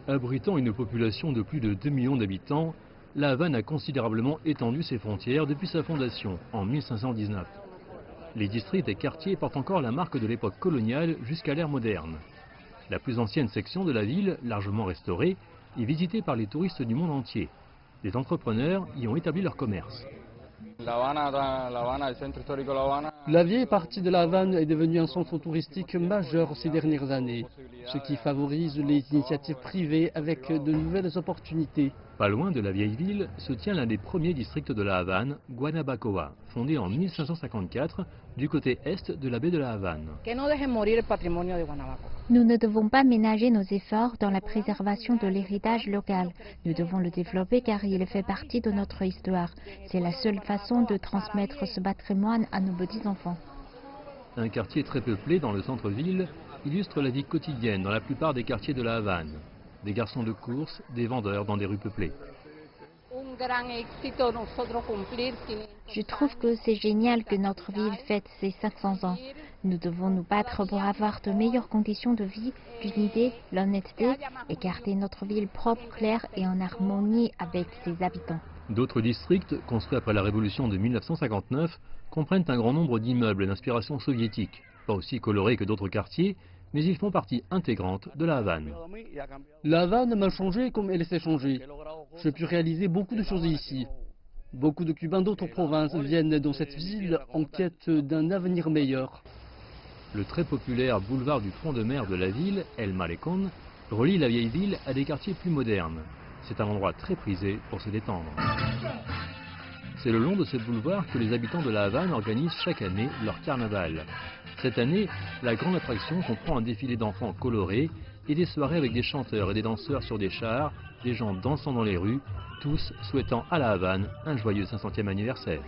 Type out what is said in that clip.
Abritant une population de plus de 2 millions d'habitants, La Havane a considérablement étendu ses frontières depuis sa fondation en 1519. Les districts et quartiers portent encore la marque de l'époque coloniale jusqu'à l'ère moderne. La plus ancienne section de la ville, largement restaurée, est visitée par les touristes du monde entier. Des entrepreneurs y ont établi leur commerce. La vieille partie de La Havane est devenue un centre touristique majeur ces dernières années, ce qui favorise les initiatives privées avec de nouvelles opportunités. Pas loin de la vieille ville se tient l'un des premiers districts de La Havane, Guanabacoa, fondé en 1554 du côté est de la baie de La Havane. Nous ne devons pas ménager nos efforts dans la préservation de l'héritage local. Nous devons le développer car il fait partie de notre histoire. C'est la seule façon de transmettre ce patrimoine à nos petits-enfants. Un quartier très peuplé dans le centre-ville illustre la vie quotidienne dans la plupart des quartiers de La Havane. Des garçons de course, des vendeurs dans des rues peuplées. Je trouve que c'est génial que notre ville fête ses 500 ans. Nous devons nous battre pour avoir de meilleures conditions de vie, l'unité, l'honnêteté et garder notre ville propre, claire et en harmonie avec ses habitants. D'autres districts, construits après la révolution de 1959, comprennent un grand nombre d'immeubles d'inspiration soviétique, pas aussi colorés que d'autres quartiers, mais ils font partie intégrante de La Havane. La Havane m'a changé comme elle s'est changée. Je puis réaliser beaucoup de choses ici. Beaucoup de Cubains d'autres provinces viennent dans cette ville en quête d'un avenir meilleur. Le très populaire boulevard du front de mer de la ville, El Malecón, relie la vieille ville à des quartiers plus modernes. C'est un endroit très prisé pour se détendre. C'est le long de ce boulevard que les habitants de La Havane organisent chaque année leur carnaval. Cette année, la grande attraction comprend un défilé d'enfants colorés et des soirées avec des chanteurs et des danseurs sur des chars, des gens dansant dans les rues, tous souhaitant à La Havane un joyeux 500e anniversaire.